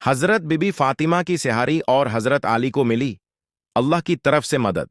हजरत बीबी फातिमा की सिहारी और हजरत आली को मिली अल्लाह की तरफ से मदद।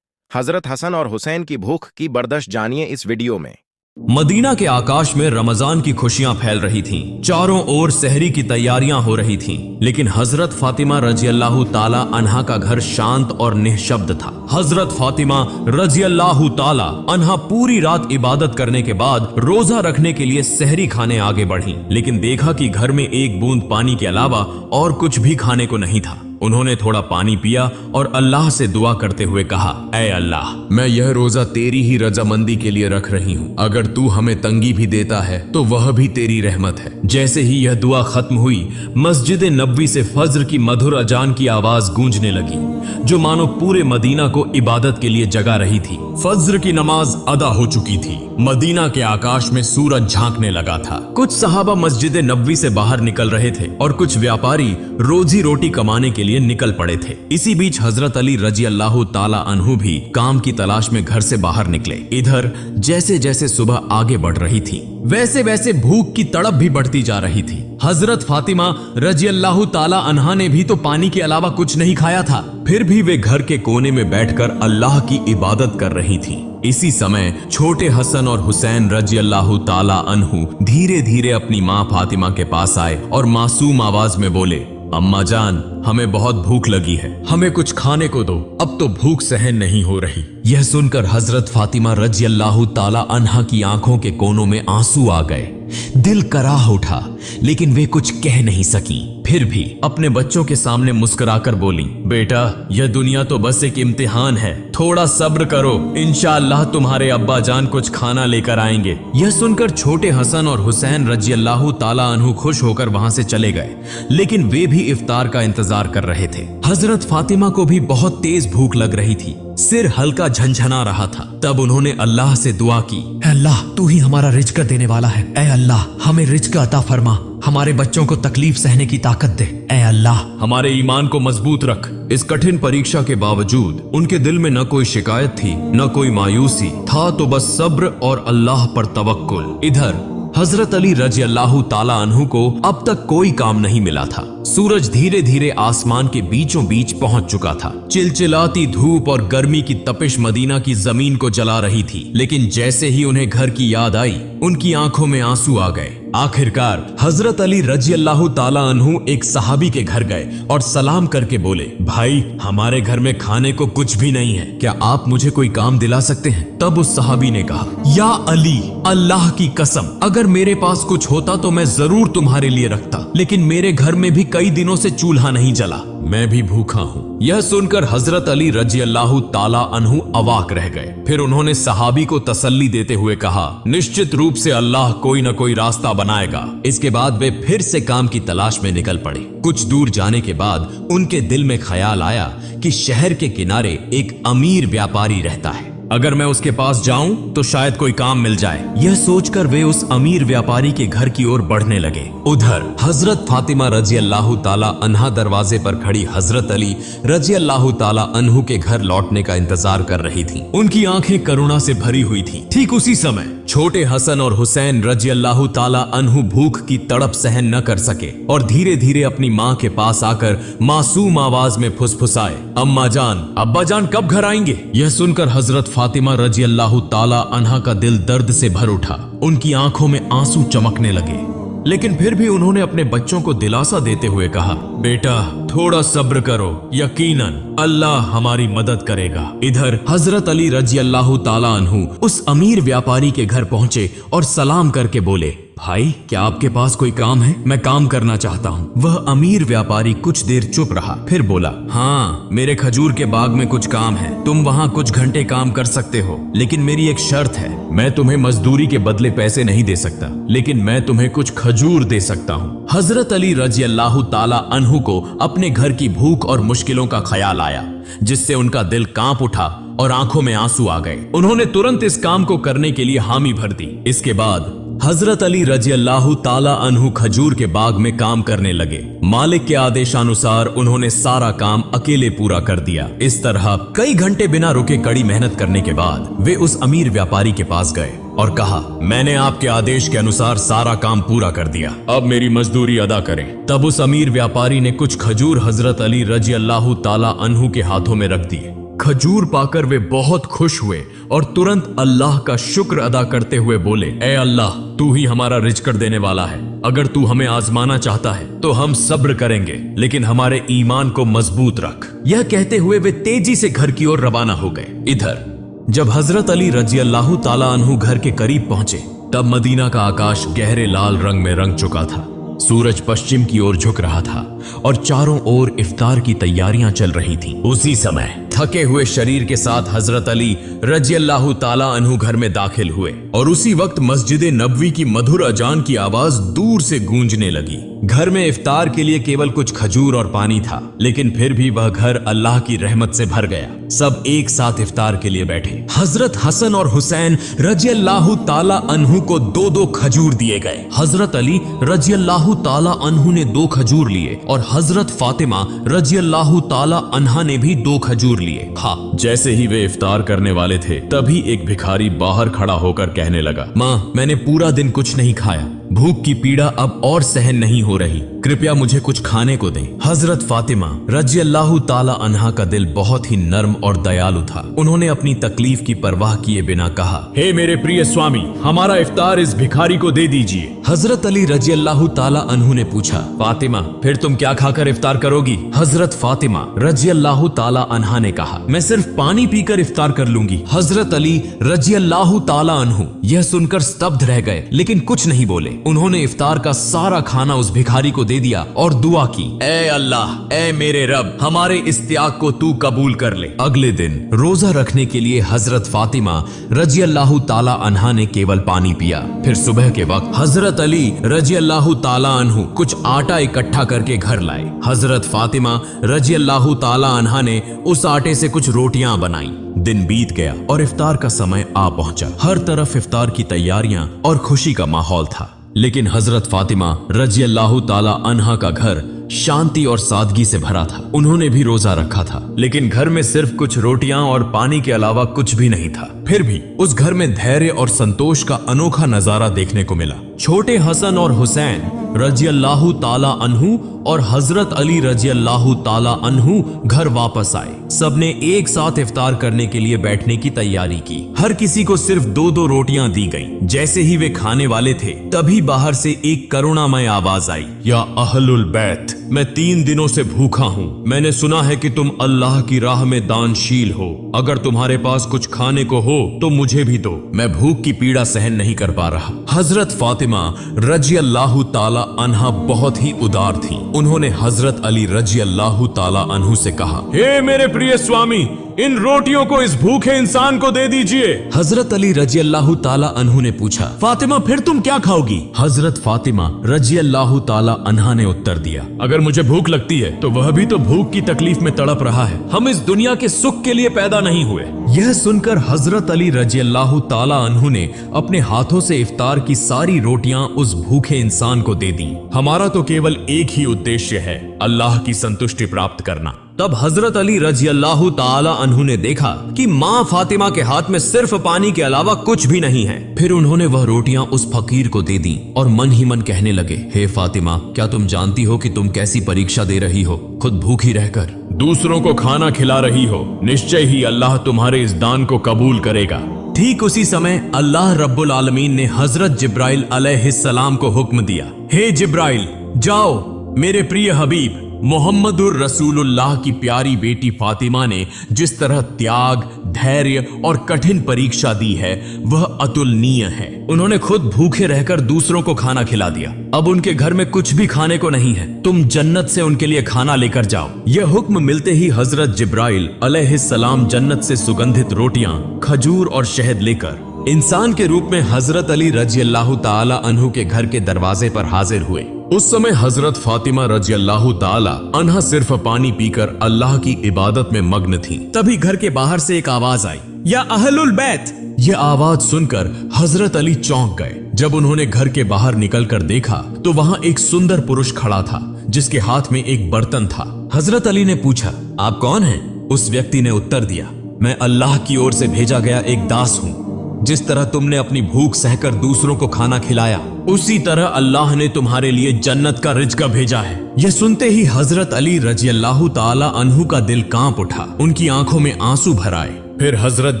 हजरत हसन और हुसैन की भूख की बर्दाश्त जानिए इस वीडियो में। मदीना के आकाश में रमजान की खुशियां फैल रही थीं। चारों ओर सहरी की तैयारियां हो रही थीं, लेकिन हजरत फातिमा रजी अल्लाह ताला अन्हा का घर शांत और निःशब्द था। हजरत फातिमा रजी अल्लाह ताला अन्हा पूरी रात इबादत करने के बाद रोजा रखने के लिए सहरी खाने आगे बढ़ी, लेकिन देखा कि घर में एक बूंद पानी के अलावा और कुछ भी खाने को नहीं था। उन्होंने थोड़ा पानी पिया और अल्लाह से दुआ करते हुए कहा, ऐ अल्लाह, मैं यह रोजा तेरी ही रजामंदी के लिए रख रही हूँ। अगर तू हमें तंगी भी देता है तो वह भी तेरी रहमत है। जैसे ही यह दुआ खत्म हुई, मस्जिद नबवी से फज्र की मधुर अजान की आवाज गूंजने लगी, जो मानो पूरे मदीना को इबादत के लिए जगा रही थी। फज्र की नमाज अदा हो चुकी थी। मदीना के आकाश में सूरज झांकने लगा था। कुछ सहाबा मस्जिद नबवी से बाहर निकल रहे थे और कुछ व्यापारी रोजी रोटी कमाने के लिए निकल पड़े थे। इसी बीच हजरत अली रजी अल्लाह ताला अन्हु भी काम की तलाश में घर से बाहर निकले। इधर जैसे जैसे सुबह आगे बढ़ रही थी, वैसे वैसे भूख की तड़प भी बढ़ती जा रही थी। हजरत फातिमा रजी अल्लाह ताला अन्हा ने भी तो पानी के अलावा कुछ नहीं खाया था, फिर भी वे घर के कोने में बैठकर अल्लाह की इबादत कर रही थी। इसी समय छोटे हसन और हुसैन रजी अल्लाह ताला अन्हु धीरे धीरे अपनी माँ फातिमा के पास आए और मासूम आवाज में बोले, अम्मा जान, हमें बहुत भूख लगी है, हमें कुछ खाने को दो, अब तो भूख सहन नहीं हो रही। यह सुनकर हजरत फातिमा रजी अल्लाह ताला अन्हा की आंखों के कोनों में आंसू आ गए। दिल कराह उठा, लेकिन वे कुछ कह नहीं सकी। फिर भी अपने बच्चों के सामने मुस्कुराकर बोली, बेटा, यह दुनिया तो बस एक इम्तिहान है, थोड़ा सब्र करो, इंशाअल्लाह तुम्हारे अब्बा जान कुछ खाना लेकर आएंगे। यह सुनकर छोटे हसन और हुसैन रजी अल्लाह ताला अन्हु खुश होकर वहां से चले गए, लेकिन वे भी इफ्तार का इंतजार कर रहे थे। हजरत फातिमा को भी बहुत तेज भूख लग रही थी, सिर हल्का झंझना रहा था। तब उन्होंने अल्लाह से दुआ की, अल्लाह, तू ही हमारा रिज्क देने वाला है, ऐ अल्लाह, हमें रिज्क अता फरमा, हमारे बच्चों को तकलीफ सहने की ताकत दे, ऐ अल्लाह, हमारे ईमान को मजबूत रख। इस कठिन परीक्षा के बावजूद उनके दिल में न कोई शिकायत थी, न कोई मायूसी था, तो बस सब्र और अल्लाह पर तवक्कुल। इधर हजरत अली रजी अल्लाह ताला अन्हु को अब तक कोई काम नहीं मिला था। सूरज धीरे धीरे आसमान के बीचों बीच पहुंच चुका था। चिलचिलाती धूप और गर्मी की तपिश मदीना की जमीन को जला रही थी, लेकिन जैसे ही उन्हें घर की याद आई, उनकी आंखों में आंसू आ गए। आखिरकार हजरत अली रजी अल्लाह ताला अन्हु एक सहाबी के घर गए और सलाम करके बोले, भाई, हमारे घर में खाने को कुछ भी नहीं है, क्या आप मुझे कोई काम दिला सकते हैं? तब उस सहाबी ने कहा, या अली, अल्लाह की कसम, अगर मेरे पास कुछ होता तो मैं जरूर तुम्हारे लिए रखता, लेकिन मेरे घर में भी कई दिनों से चूल्हा नहीं जला, मैं भी भूखा हूँ। यह सुनकर हजरत अली रजी अल्लाह ताला अन्हु अवाक रह गए। फिर उन्होंने सहाबी को तसल्ली देते हुए कहा, निश्चित रूप से अल्लाह कोई न कोई रास्ता बनाएगा। इसके बाद वे फिर से काम की तलाश में निकल पड़े। कुछ दूर जाने के बाद उनके दिल में ख्याल आया कि शहर के किनारे एक अमीर व्यापारी रहता है, अगर मैं उसके पास जाऊं तो शायद कोई काम मिल जाए। यह सोचकर वे उस अमीर व्यापारी के घर की ओर बढ़ने लगे। उधर हजरत फातिमा रजी अल्लाह ताला अन्हा दरवाजे पर खड़ी हजरत अली रजी अल्लाह ताला अन्हु के घर लौटने का इंतजार कर रही थी। उनकी आंखें करुणा से भरी हुई थी। ठीक उसी समय छोटे हसन और हुसैन रजी अल्लाह ताला अन्हु भूख की तड़प सहन न कर सके और धीरे धीरे अपनी माँ के पास आकर मासूम आवाज में फुसफुसाए, अम्मा जान, अब्बा जान कब घर आएंगे? यह सुनकर हजरत फातिमा रजी अल्लाह ताला अन्हा का दिल दर्द से भर उठा। उनकी आंखों में आंसू चमकने लगे, लेकिन फिर भी उन्होंने अपने बच्चों को दिलासा देते हुए कहा, बेटा, थोड़ा सब्र करो, यकीनन अल्लाह हमारी मदद करेगा। इधर हजरत अली रजी अल्लाह ताला अन्हु उस अमीर व्यापारी के घर पहुंचे और सलाम करके बोले, भाई, क्या आपके पास कोई काम है? मैं काम करना चाहता हूँ। वह अमीर व्यापारी कुछ देर चुप रहा, फिर बोला, हाँ, मेरे खजूर के बाग में कुछ काम है, तुम वहाँ कुछ घंटे काम कर सकते हो, लेकिन मेरी एक शर्त है, मैं तुम्हें मजदूरी के बदले पैसे नहीं दे सकता, लेकिन मैं तुम्हें कुछ खजूर दे सकता हूँ। हजरत अली रजी अल्लाह ताला अन्हु को अपने घर की भूख और मुश्किलों का ख्याल आया, जिससे उनका दिल कांप उठा और आंखों में आंसू आ गए। उन्होंने तुरंत इस काम को करने के लिए हामी भर दी। इसके बाद हजरत अली रजी अल्लाह ताला अन्हु खजूर के बाग में काम करने लगे। मालिक के आदेशानुसार उन्होंने सारा काम अकेले पूरा कर दिया। इस तरह कई घंटे बिना रुके कड़ी मेहनत करने के बाद वे उस अमीर व्यापारी के पास गए और कहा, मैंने आपके आदेश के अनुसार सारा काम पूरा कर दिया, अब मेरी मजदूरी अदा करें। तब उस अमीर व्यापारी ने कुछ खजूर हजरत अली रजी अल्लाह ताला अन्हु के हाथों में रख दिए। खजूर पाकर वे बहुत खुश हुए और तुरंत अल्लाह का शुक्र अदा करते हुए बोले, ए अल्लाह, तू ही हमारा रिज़्क़ देने वाला है। अगर तू हमें आजमाना चाहता है तो हम सब्र करेंगे, लेकिन हमारे ईमान को मजबूत रख। यह कहते हुए वे तेजी से घर की ओर रवाना हो गए। इधर जब हजरत अली रजी अल्लाह ताला अन्हु घर के करीब पहुंचे, तब मदीना का आकाश गहरे लाल रंग में रंग चुका था। सूरज पश्चिम की ओर झुक रहा था और चारों ओर इफ्तार की तैयारियां चल रही थीं। उसी समय थके हुए शरीर के साथ हजरत अली रजी अल्लाह ताला अन्हु घर में दाखिल हुए और उसी वक्त मस्जिद नबवी की मधुर अजान की आवाज दूर से गूंजने लगी। घर में इफ्तार के लिए केवल कुछ खजूर और पानी था, लेकिन फिर भी वह घर अल्लाह की रहमत से भर गया। सब एक साथ इफ्तार के लिए बैठे। हजरत हसन और हुसैन रजी अल्लाह ताला अन्हु को 2-2 खजूर दिए गए। हजरत अली रजी अल्लाह ताला अन्हु ने 2 खजूर लिए और हजरत फातिमा रजी अल्लाह ताला अन्हा ने भी 2 खजूर लिए। हाँ, जैसे ही वे इफ्तार करने वाले थे, तभी एक भिखारी बाहर खड़ा होकर कहने लगा, माँ, मैंने पूरा दिन कुछ नहीं खाया, भूख की पीड़ा अब और सहन नहीं हो रही, कृपया मुझे कुछ खाने को दें। हजरत फातिमा रजी अल्लाह ताला अन्हा का दिल बहुत ही नर्म और दयालु था। उन्होंने अपनी तकलीफ की परवाह किए बिना कहा, हे मेरे प्रिय स्वामी, हमारा इफ्तार इस भिखारी को दे दीजिए। हजरत अली रजी अल्लाह ताला अन्हु ने पूछा, फातिमा, फिर तुम क्या खाकर इफ्तार करोगी? हजरत फातिमा रजी अल्लाह ताला अन्हा ने कहा, मैं सिर्फ पानी पीकर इफ्तार कर लूंगी। हजरत अली रजी अल्लाह ताला अन्हु यह सुनकर स्तब्ध रह गए, लेकिन कुछ नहीं बोले। उन्होंने इफ्तार का सारा खाना उस भिखारी को दे दिया और दुआ की, ए अल्लाह, ए मेरे रब, हमारे इस त्याग को तू कबूल कर ले। अगले दिन रोजा रखने के लिए हजरत फातिमा रजी अल्लाह ताला अन्हा ने केवल पानी पिया। फिर सुबह के वक्त हजरत अली रजी अल्लाह ताला अन्हु कुछ आटा इकट्ठा करके घर लाए। हजरत फातिमा रजी अल्लाह ताला अन्हा ने उस आटे से कुछ रोटियां बनाई। दिन बीत गया और इफ्तार का समय आ पहुंचा। हर तरफ इफ्तार की तैयारियां और खुशी का माहौल था, लेकिन हजरत फातिमा रजी अल्लाह ताला अन्हा का घर शांति और सादगी से भरा था। उन्होंने भी रोजा रखा था, लेकिन घर में सिर्फ कुछ रोटियां और पानी के अलावा कुछ भी नहीं था। फिर भी उस घर में धैर्य और संतोष का अनोखा नजारा देखने को मिला। छोटे हसन और हुसैन रजी अल्लाह ताला अन्हु और हजरत अली रजी अल्लाह ताला अन्हु घर वापस आए। सबने एक साथ इफ्तार करने के लिए बैठने की तैयारी की। हर किसी को सिर्फ 2-2 रोटियां दी गईं। जैसे ही वे खाने वाले थे, तभी बाहर से एक करुणामय आवाज आई, या अहलुल बैत, मैं 3 दिनों से भूखा हूँ। मैंने सुना है कि तुम अल्लाह की राह में दानशील हो। अगर तुम्हारे पास कुछ खाने को हो तो मुझे भी दो, मैं भूख की पीड़ा सहन नहीं कर पा रहा। हजरत फातिमा रजी अल्लाह ताला अन्हा बहुत ही उदार थी। उन्होंने हजरत अली रजी अल्लाह ताला अन्हु से कहा, हे मेरे प्रिय स्वामी, इन रोटियों को इस भूखे इंसान को दे दीजिए। हजरत अली रजी अल्लाह ताला अन्हु ने पूछा, फातिमा, फिर तुम क्या खाओगी? हजरत फातिमा रजी अल्लाह ताला अन्हा ने उत्तर दिया, अगर मुझे भूख लगती है तो वह भी तो भूख की तकलीफ में तड़प रहा है। हम इस दुनिया के सुख के लिए पैदा नहीं हुए। यह सुनकर हजरत अली रजी अल्लाह ताला अन्हु ने अपने हाथों से इफ्तार की सारी रोटियां उस भूखे इंसान को दे दी। हमारा तो केवल एक ही उद्देश्य है, अल्लाह की संतुष्टि प्राप्त करना। तब हजरत अली रजी अल्लाह ताला अन्हु ने देखा कि माँ फातिमा के हाथ में सिर्फ पानी के अलावा कुछ भी नहीं है। फिर उन्होंने वह रोटियां उस फकीर को दे दी और मन ही मन कहने लगे, हे फातिमा, क्या तुम जानती हो कि तुम कैसी परीक्षा दे रही हो? खुद भूखी रहकर दूसरों को खाना खिला रही हो। निश्चय ही अल्लाह तुम्हारे इस दान को कबूल करेगा। ठीक उसी समय अल्लाह रब्बुल आलमीन ने हजरत जिब्राइल अलैहिस्सलाम को हुक्म दिया, हे जिब्राइल, जाओ, मेरे प्रिय हबीब मोहम्मदुर रसूलुल्लाह की प्यारी बेटी फातिमा ने जिस तरह त्याग, धैर्य और कठिन परीक्षा दी है, वह अतुलनीय है। उन्होंने खुद भूखे रहकर दूसरों को खाना खिला दिया। अब उनके घर में कुछ भी खाने को नहीं है। तुम जन्नत से उनके लिए खाना लेकर जाओ। यह हुक्म मिलते ही हजरत जिब्राइल अलैहिस्सलाम जन्नत से सुगंधित रोटियां, खजूर और शहद लेकर इंसान के रूप में हजरत अली रजी अल्लाह ताला अन्हु के घर के दरवाजे पर हाजिर हुए। उस समय हजरत फातिमा रजी अल्लाह ताला अन्हा सिर्फ पानी पीकर अल्लाह की इबादत में मग्न थी। तभी घर के बाहर से एक आवाज आई, या अहलुल बैत। यह आवाज सुनकर हजरत अली चौंक गए। जब उन्होंने घर के बाहर निकलकर देखा तो वहां एक सुंदर पुरुष खड़ा था जिसके हाथ में एक बर्तन था। हजरत अली ने पूछा, आप कौन हैं? उस व्यक्ति ने उत्तर दिया, मैं अल्लाह की ओर से भेजा गया एक दास हूँ। जिस तरह तुमने अपनी भूख सहकर दूसरों को खाना खिलाया, उसी तरह अल्लाह ने तुम्हारे लिए जन्नत का रिज़्क़ भेजा है। यह सुनते ही हजरत अली रज़ियल्लाहु ताला अन्हु का दिल कांप उठा, उनकी आंखों में आंसू भर आए। फिर हजरत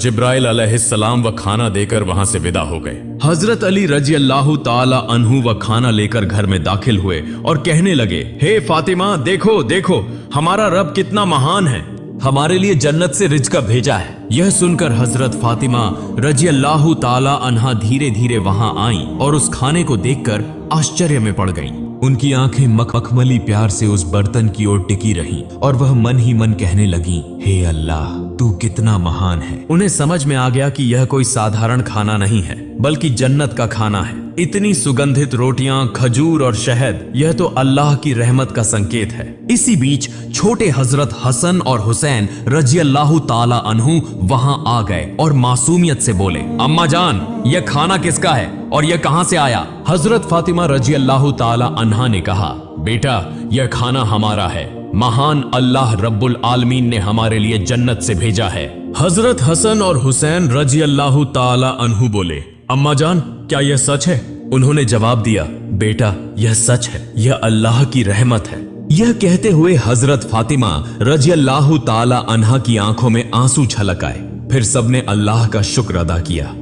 जिब्राइल अलैहिस्सलाम व खाना देकर वहां से विदा हो गए। हजरत अली रज़ियल्लाहु ताला अन्हु व खाना लेकर घर में दाखिल हुए और कहने लगे, हे फातिमा, देखो देखो हमारा रब कितना महान है, हमारे लिए जन्नत से रिज़्क़ भेजा है। यह सुनकर हजरत फातिमा रज़ियल्लाहु ताला अन्हा धीरे धीरे वहां आई और उस खाने को देखकर आश्चर्य में पड़ गईं। उनकी आंखें मखमली प्यार से उस बर्तन की ओर टिकी रहीं और वह मन ही मन कहने लगी, हे अल्लाह, तू कितना महान है। उन्हें समझ में आ गया कि यह कोई साधारण खाना नहीं है बल्कि जन्नत का खाना है। इतनी सुगंधित रोटियां, खजूर और शहद, यह तो अल्लाह की रहमत का संकेत है। इसी बीच छोटे हजरत हसन और हुसैन रज़ियल्लाहु ताला अन्हु वहां आ गए और मासूमियत से बोले, अम्मा जान, यह खाना किसका है और यह कहां से आया? हजरत फातिमा रज़ियल्लाहु ताला अन्हा ने कहा, बेटा, यह खाना हमारा है, महान अल्लाह रब्बुल आलमीन ने हमारे लिए जन्नत से भेजा है। हजरत हसन और हुसैन रज़ियल्लाहु ताला अन्हु बोले, अम्मा जान, क्या यह सच है? उन्होंने जवाब दिया, बेटा, यह सच है, यह अल्लाह की रहमत है। यह कहते हुए हजरत फातिमा रज़ियल्लाहु ताला अन्हा की आंखों में आंसू छलक आए। फिर सबने अल्लाह का शुक्र अदा किया।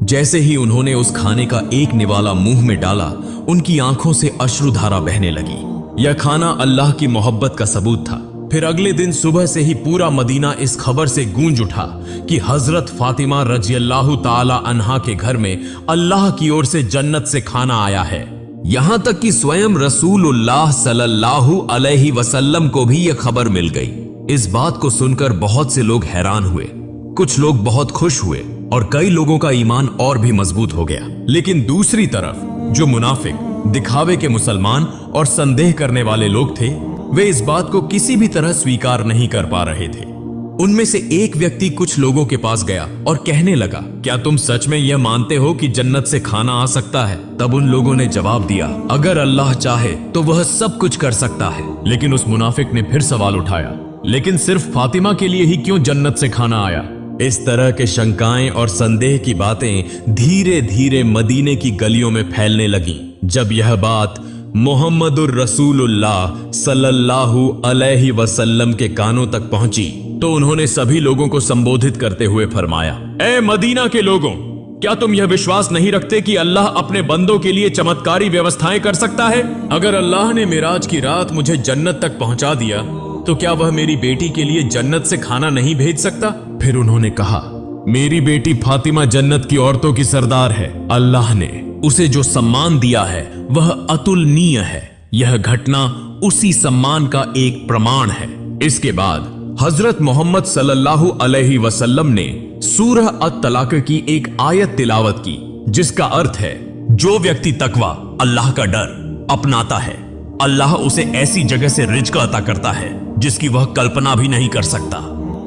जैसे ही उन्होंने उस खाने का एक निवाला मुंह में डाला, उनकी आंखों से अश्रुधारा बहने लगी। यह खाना अल्लाह की मोहब्बत का सबूत था। फिर अगले दिन सुबह से ही पूरा मदीना इस खबर से गूंज उठा कि हजरत फातिमा रज़ियल्लाहु ताला अन्हा के घर में अल्लाह की ओर से जन्नत से खाना आया है। यहां तक कि स्वयं रसूलुल्लाह सल्लल्लाहु अलैहि वसल्लम को भी यह खबर मिल गई। इस बात को सुनकर बहुत से लोग हैरान हुए, कुछ लोग बहुत खुश हुए और कई लोगों का ईमान और भी मजबूत हो गया। लेकिन दूसरी तरफ जो मुनाफिक, दिखावे के मुसलमान और संदेह करने वाले लोग थे, वे इस बात को किसी भी तरह स्वीकार नहीं कर पा रहे थे। उनमें से एक व्यक्ति कुछ लोगों के पास गया और कहने लगा, क्या तुम सच में यह मानते हो कि जन्नत से खाना आ सकता है? तब उन लोगों ने जवाब दिया, अगर अल्लाह चाहे तो वह सब कुछ कर सकता है। लेकिन उस मुनाफिक ने फिर सवाल उठाया, लेकिन सिर्फ फातिमा के लिए ही क्यों जन्नत से खाना आया? इस तरह के शंकाएं और संदेह की बातें धीरे धीरे मदीने की गलियों में फैलने लगीं। जब यह बात मोहम्मदुर रसूलुल्लाह सल्लल्लाहु अलैहि वसल्लम के कानों तक पहुंची तो उन्होंने सभी लोगों को संबोधित करते हुए फरमाया, ए मदीना के लोगों, क्या तुम यह विश्वास नहीं रखते कि अल्लाह अपने बंदों के लिए चमत्कारी व्यवस्थाएं कर सकता है? अगर अल्लाह ने मिराज की रात मुझे जन्नत तक पहुंचा दिया तो क्या वह मेरी बेटी के लिए जन्नत से खाना नहीं भेज सकता? फिर उन्होंने कहा, मेरी बेटी फातिमा जन्नत की औरतों की सरदार है। अल्लाह ने उसे जो सम्मान दिया है वह अतुलनीय है। यह घटना उसी सम्मान का एक प्रमाण है। इसके बाद हजरत मोहम्मद सल्लल्लाहु अलैहि वसल्लम ने सूरह अत-तलाक की एक आयत तिलावत की, जिसका अर्थ है, जो व्यक्ति तकवा, अल्लाह का डर अपनाता है, अल्लाह उसे ऐसी जगह से रिज़्क़ अता करता है जिसकी वह कल्पना भी नहीं कर सकता।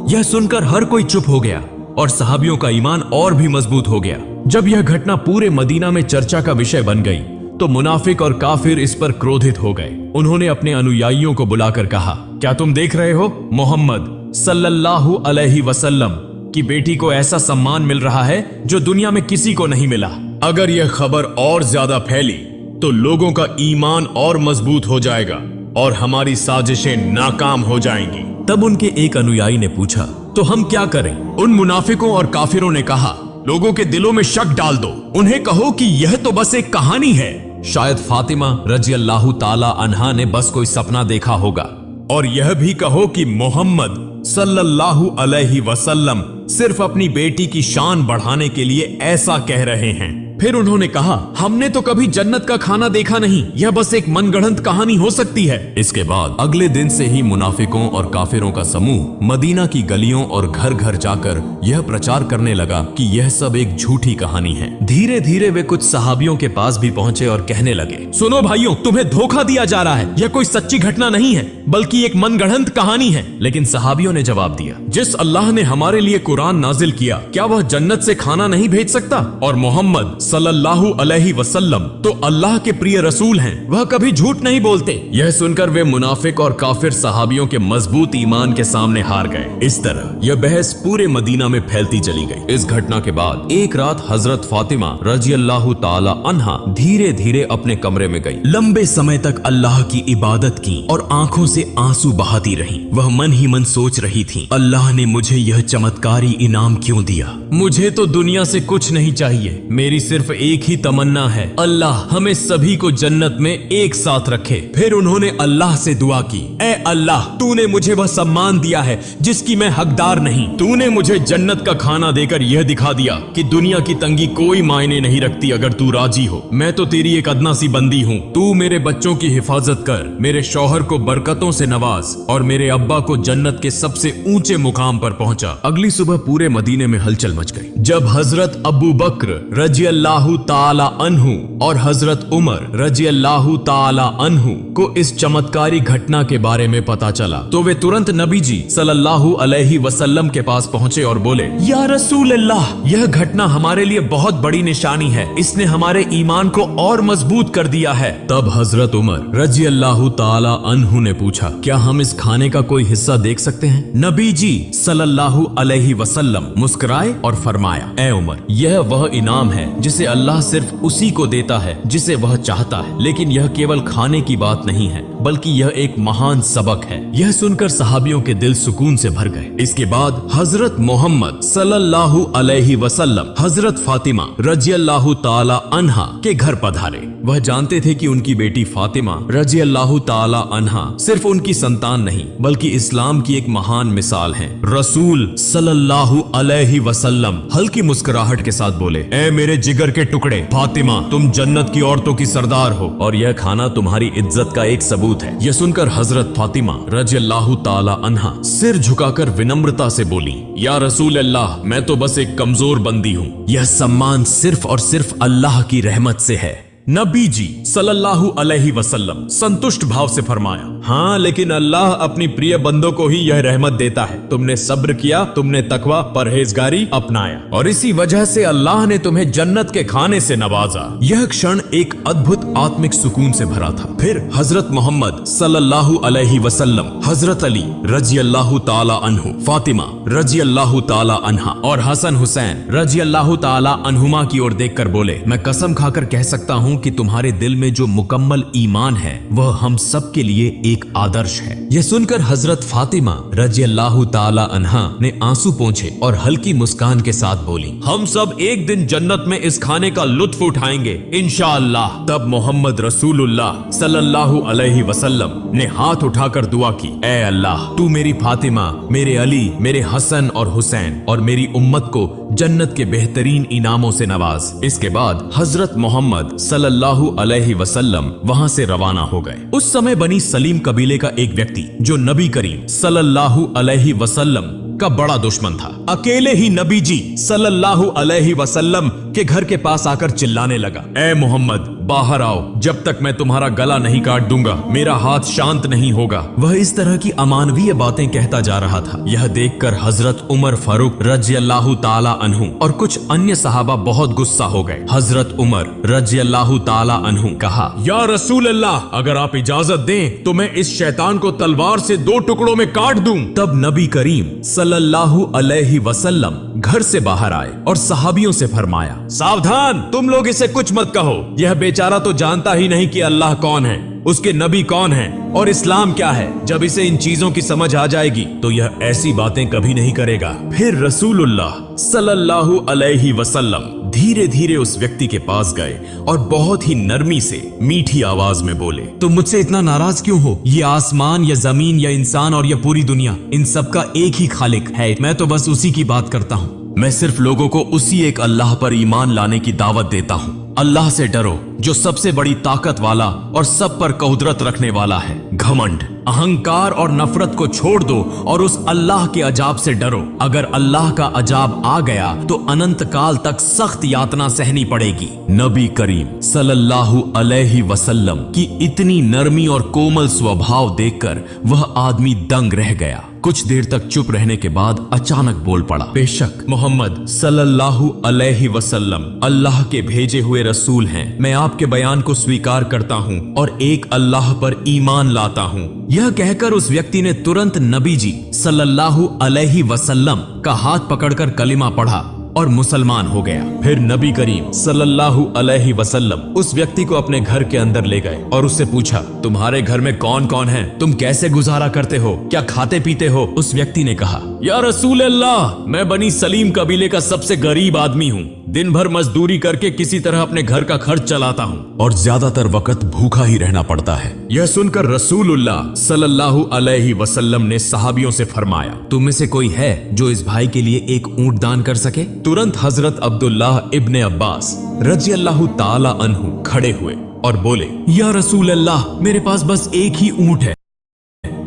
यह सुनकर हर कोई चुप हो गया और सहाबियों का ईमान और भी मजबूत हो गया। जब यह घटना पूरे मदीना में चर्चा का विषय बन गई तो मुनाफिक और काफिर इस पर क्रोधित हो गए। उन्होंने अपने अनुयायियों को बुलाकर कहा, क्या तुम देख रहे हो, मोहम्मद सल्लल्लाहु अलैहि वसल्लम की बेटी को ऐसा सम्मान मिल रहा है जो दुनिया में किसी को नहीं मिला। अगर यह खबर और ज्यादा फैली तो लोगों का ईमान और मजबूत हो जाएगा और हमारी साजिशें नाकाम हो जाएंगी। तब उनके एक अनुयायी ने पूछा, तो हम क्या करें? उन मुनाफिकों और काफिरों ने कहा, लोगों के दिलों में शक डाल दो, उन्हें कहो कि यह तो बस एक कहानी है। शायद फातिमा रज़ियल्लाहु ताला अन्हा ने बस कोई सपना देखा होगा। और यह भी कहो कि मोहम्मद सल्लल्लाहु अलैहि वसल्लम सिर्फ अपनी बेटी की शान बढ़ाने के लिए ऐसा कह रहे हैं। फिर उन्होंने कहा, हमने तो कभी जन्नत का खाना देखा नहीं, यह बस एक मनगढ़ंत कहानी हो सकती है। इसके बाद अगले दिन से ही मुनाफिकों और काफिरों का समूह मदीना की गलियों और घर घर जाकर यह प्रचार करने लगा कि यह सब एक झूठी कहानी है। धीरे धीरे वे कुछ सहाबियों के पास भी पहुंचे और कहने लगे, सुनो भाइयों, तुम्हें धोखा दिया जा रहा है, यह कोई सच्ची घटना नहीं है बल्कि एक मनगढ़ंत कहानी है। लेकिन सहाबियों ने जवाब दिया, जिस अल्लाह ने हमारे लिए कुरान नाजिल किया, क्या वह जन्नत से खाना नहीं भेज सकता? और मोहम्मद सल्लल्लाहु अलैहि वसल्लम तो अल्लाह के प्रिय रसूल हैं, वह कभी झूठ नहीं बोलते। यह सुनकर वे मुनाफिक और काफिर सहाबियों के मजबूत ईमान के सामने हार गए। इस तरह यह बहस पूरे मदीना में फैलती चली गई। इस घटना के बाद एक रात हजरत फातिमा रजी अल्लाह ताला अन्हा धीरे धीरे अपने कमरे में गई। लंबे समय तक अल्लाह की इबादत की और आंखों से आंसू बहाती रही। वह मन ही मन सोच रही थी, अल्लाह ने मुझे यह चमत्कारी इनाम क्यों दिया? मुझे तो दुनिया से कुछ नहीं चाहिए, मेरी सिर्फ एक ही तमन्ना है, अल्लाह हमें सभी को जन्नत में एक साथ रखे। फिर उन्होंने अल्लाह से दुआ की, ऐ अल्लाह, तूने मुझे वह सम्मान दिया है जिसकी मैं हकदार नहीं। तूने मुझे जन्नत का खाना देकर यह दिखा दिया कि दुनिया की तंगी कोई मायने नहीं रखती अगर तू राजी हो। मैं तो तेरी एक अदना सी बंदी हूँ। तू मेरे बच्चों की हिफाजत कर, मेरे शौहर को बरकतों से नवाज और मेरे अब्बा को जन्नत के सबसे ऊंचे मुकाम पर पहुंचा। अगली सुबह पूरे मदीने में हलचल मच गई। जब हजरत अबू बकर रजी अल्लाह ताला अन्हु और हजरत उमर रजी अल्लाह ताला अन्हु को इस चमत्कारी घटना के बारे में पता चला तो वे तुरंत नबी जी सल्लल्लाहु अलैहि वसल्लम के पास पहुंचे और बोले, या रसूल अल्लाह, यह घटना हमारे लिए बहुत बड़ी निशानी है, इसने हमारे ईमान को और मजबूत कर दिया है। तब हजरत उमर रजी अल्लाह ताला अन्हु ने पूछा, क्या हम इस खाने का कोई हिस्सा देख सकते हैं? नबी जी सल्लल्लाहु अलैहि वसल्लम मुस्कुराए और फरमाया, ए उमर, यह वह इनाम है जिसे अल्लाह सिर्फ उसी को देता है जिसे वह चाहता है, लेकिन यह केवल खाने की बात नहीं है बल्कि यह एक महान सबक है। यह सुनकर सहाबियों के दिल सुकून से भर गए। इसके बाद हजरत मोहम्मद सल्लल्लाहु अलैहि वसल्लम हजरत फातिमा रजी अल्लाह ताला अन्हा के घर पधारे। वह जानते थे कि उनकी बेटी फातिमा रजी अल्लाह ताला अन्हा सिर्फ उनकी संतान नहीं बल्कि इस्लाम की एक महान मिसाल है। रसूल सल्लल्लाहु अलैहि वसल्लम हल्की मुस्कुराहट के साथ बोले, ए मेरे जिगर के टुकड़े, फातिमा, तुम जन्नत की औरतों की सरदार हो और यह खाना तुम्हारी इज्जत का एक सबूत है। यह सुनकर हजरत फातिमा रजी अल्लाह ताला अन्हा सिर झुकाकर विनम्रता से बोली, या रसूल अल्लाह, मैं तो बस एक कमजोर बंदी हूँ, यह सम्मान सिर्फ और सिर्फ अल्लाह की रहमत से है। नबी जी सल्लल्लाहु अलैहि वसल्लम संतुष्ट भाव से फरमाया, हाँ, लेकिन अल्लाह अपनी प्रिय बंदों को ही यह रहमत देता है। तुमने सब्र किया, तुमने तकवा परहेजगारी अपनाया और इसी वजह से अल्लाह ने तुम्हें जन्नत के खाने से नवाजा। यह क्षण एक अद्भुत आत्मिक सुकून से भरा था। फिर हजरत मोहम्मद सल्लल्लाहु अलैहि वसल्लम हजरत अली रजी अल्लाह ताला अन्हु, फातिमा रजी अल्लाह ताला अन्हा और हसन हुसैन रजी अल्लाह ताला अन्हुमा की ओर देखकर बोले, मैं कसम खाकर कह सकता हूँ कि तुम्हारे दिल में जो मुकम्मल ईमान है वह हम सब के लिए एक आदर्श है। यह सुनकर हजरत फातिमा रजी अल्लाह ताला अन्हा ने आंसू पोंछे और हल्की मुस्कान के साथ बोली, हम सब एक दिन जन्नत में इस खाने का लुत्फ उठाएंगे इंशाअल्लाह। तब मोहम्मद रसूलुल्लाह सल्लल्लाहु अलैहि वसल्लम ने हाथ उठाकर दुआ की, ए अल्लाह, तू मेरी फातिमा, मेरे अली, मेरे हसन और हुसैन और मेरी उम्मत को जन्नत के बेहतरीन इनामों से नवाज। इसके बाद हजरत मोहम्मद सल्लल्लाहु अलैहि वसल्लम वहां से रवाना हो गए। उस समय बनी सलीम कबीले का एक व्यक्ति जो नबी करीम सल्लल्लाहु अलैहि वसल्लम का बड़ा दुश्मन था, अकेले ही नबी जी सल्लल्लाहु अलैहि वसल्लम के घर के पास आकर चिल्लाने लगा, ए मोहम्मद, बाहर आओ, जब तक मैं तुम्हारा गला नहीं काट दूंगा मेरा हाथ शांत नहीं होगा। वह इस तरह की अमानवीय बातें कहता जा रहा था। यह देखकर हजरत उमर फारूक रजी अल्लाह ताला अन्हु और कुछ अन्य सहाबा बहुत गुस्सा हो गए। हजरत उमर रजी अल्लाह ताला अन्हु कहा, या रसूल अल्लाह, अगर आप इजाजत दें तो मैं इस शैतान को तलवार से 2 टुकड़ों में काट दूं। तब नबी करीम सल्लल्लाहु अलैहि वसल्लम घर से बाहर आए और सहाबियों से फरमाया, सावधान, तुम लोग इसे कुछ मत कहो, यह बेचारा तो जानता ही नहीं कि अल्लाह कौन है, उसके नबी कौन है और इस्लाम क्या है। जब इसे इन चीजों की समझ आ जाएगी तो यह ऐसी बातें कभी नहीं करेगा। फिर रसूलुल्लाह सल्लल्लाहु अलैहि वसल्लम धीरे धीरे उस व्यक्ति के पास गए और बहुत ही नरमी से मीठी आवाज में बोले, तुम मुझसे इतना नाराज क्यों हो? ये आसमान या जमीन या इंसान और या पूरी दुनिया, इन सब का एक ही खालिक है, मैं तो बस उसी की बात करता हूँ। मैं सिर्फ लोगों को उसी एक अल्लाह पर ईमान लाने की दावत देता हूँ। अल्लाह से डरो जो सबसे बड़ी ताकत वाला और सब पर कुदरत रखने वाला है। घमंड, अहंकार और नफरत को छोड़ दो और उस अल्लाह के अजाब से डरो। अगर अल्लाह का अजाब आ गया तो अनंत काल तक सख्त यातना सहनी पड़ेगी। नबी करीम सल्लल्लाहु अलैहि वसल्लम की इतनी नरमी और कोमल स्वभाव देखकर वह आदमी दंग रह गया। कुछ देर तक चुप रहने के बाद अचानक बोल पड़ा, बेशक मोहम्मद सल्लल्लाहु अलैहि वसल्लम अल्लाह के भेजे हुए रसूल हैं। मैं आपके बयान को स्वीकार करता हूँ और एक अल्लाह पर ईमान लाता हूँ। यह कहकर उस व्यक्ति ने तुरंत नबी जी सल्लल्लाहु अलैहि वसल्लम का हाथ पकड़कर कलिमा पढ़ा और मुसलमान हो गया। फिर नबी करीम सल्लल्लाहु अलैहि वसल्लम उस व्यक्ति को अपने घर के अंदर ले गए और उससे पूछा, तुम्हारे घर में कौन कौन है? तुम कैसे गुजारा करते हो? क्या खाते पीते हो? उस व्यक्ति ने कहा, या रसूल अल्लाह, मैं बनी सलीम कबीले का सबसे गरीब आदमी हूँ। दिन भर मजदूरी करके किसी तरह अपने घर का खर्च चलाता हूँ और ज्यादातर वक्त भूखा ही रहना पड़ता है। यह सुनकर रसूलुल्लाह सल्लल्लाहु अलैहि वसल्लम ने सहाबियों से फरमाया, तुम में से कोई है जो इस भाई के लिए एक ऊंट दान कर सके? तुरंत हजरत अब्दुल्लाह इब्ने अब्बास रजी अल्लाह ताला अन्हु खड़े हुए और बोले, या रसूल अल्लाह, मेरे पास बस एक ही ऊंट है,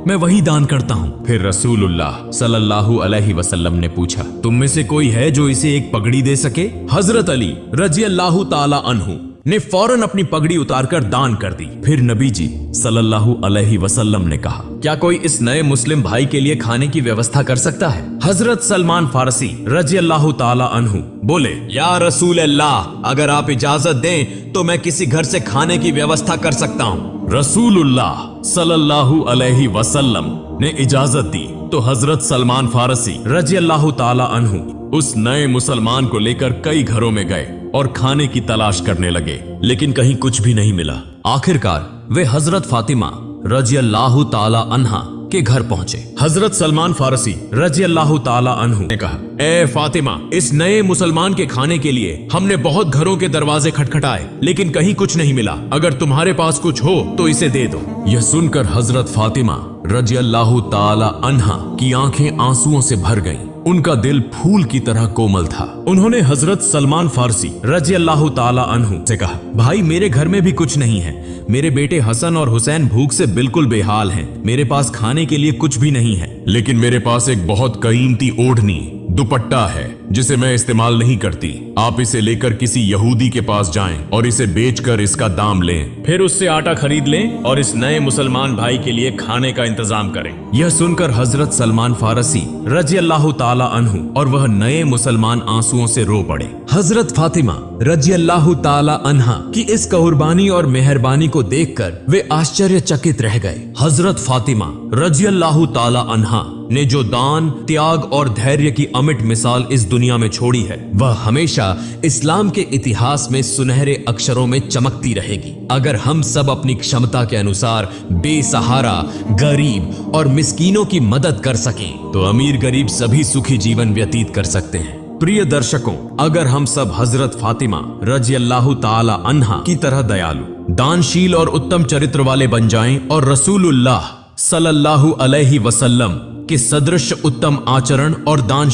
मैं वही दान करता हूँ। फिर रसूलुल्लाह सल्लल्लाहु अलैहि वसल्लम ने पूछा, तुम में से कोई है जो इसे एक पगड़ी दे सके? हजरत अली रजी अल्लाह ताला अन्हु ने फौरन अपनी पगड़ी उतारकर दान कर दी। फिर नबी जी सल्लल्लाहु अलैहि वसल्लम ने कहा, क्या कोई इस नए मुस्लिम भाई के लिए खाने की व्यवस्था कर सकता है? हजरत सलमान फारसी रजी अल्लाह ताला अन्हु बोले, या रसूल अल्लाह, अगर आप इजाजत दें तो मैं किसी घर से खाने की व्यवस्था कर सकता हूँ। रसूलुल्लाह सल्लल्लाहु अलैहि वसल्लम ने इजाजत दी तो हजरत सलमान फारसी रजी अल्लाह ताला अन्हु उस नए मुसलमान को लेकर कई घरों में गए और खाने की तलाश करने लगे, लेकिन कहीं कुछ भी नहीं मिला। आखिरकार वे हजरत फातिमा रजी अल्लाह ताला अन्हा के घर पहुंचे। हजरत सलमान फारसी रजी अल्लाह ताला अन्हु ने कहा, ए फातिमा, इस नए मुसलमान के खाने के लिए हमने बहुत घरों के दरवाजे खटखटाए, लेकिन कहीं कुछ नहीं मिला। अगर तुम्हारे पास कुछ हो तो इसे दे दो। यह सुनकर हजरत फातिमा रजी अल्लाह ताला अन्हा की आंखें आंसुओं से भर गईं। उनका दिल फूल की तरह कोमल था। उन्होंने हजरत सलमान फारसी रजी अल्लाह ताला अन्हु से कहा, भाई, मेरे घर में भी कुछ नहीं है। मेरे बेटे हसन और हुसैन भूख से बिल्कुल बेहाल हैं। मेरे पास खाने के लिए कुछ भी नहीं है, लेकिन मेरे पास एक बहुत कीमती ओढ़नी दुपट्टा है जिसे मैं इस्तेमाल नहीं करती। आप इसे लेकर किसी यहूदी के पास जाएं और इसे बेचकर इसका दाम लें, फिर उससे आटा खरीद लें और इस नए मुसलमान भाई के लिए खाने का इंतजाम करें। यह सुनकर हजरत सलमान फारसी रजी अल्लाह ताला अन्हु और वह नए मुसलमान आंसुओं से रो पड़े। हजरत फातिमा रजी अल्लाह ताला अन्हा की इस कुर्बानी और मेहरबानी को देखकर वे आश्चर्यचकित रह गए। हजरत फातिमा रजी अल्लाह ताला अन्हा ने जो दान, त्याग और धैर्य की अमिट मिसाल इस दुनिया में छोड़ी है, वह हमेशा इस्लाम के इतिहास में सुनहरे अक्षरों में चमकती रहेगी। अगर हम सब अपनी क्षमता के अनुसार बेसहारा, गरीब और मिस्कीनों की मदद कर सकें तो अमीर गरीब सभी सुखी जीवन व्यतीत कर सकते हैं। प्रिय दर्शकों, अगर हम सब हजरत फातिमा रजी अल्लाह ताला अन्हा की तरह दयालु, दानशील और उत्तम चरित्र वाले बन जाएं और रसूलुल्लाह सल्लल्लाहु अलैहि वसल्लम के सदृश उत्तम आचरण और दान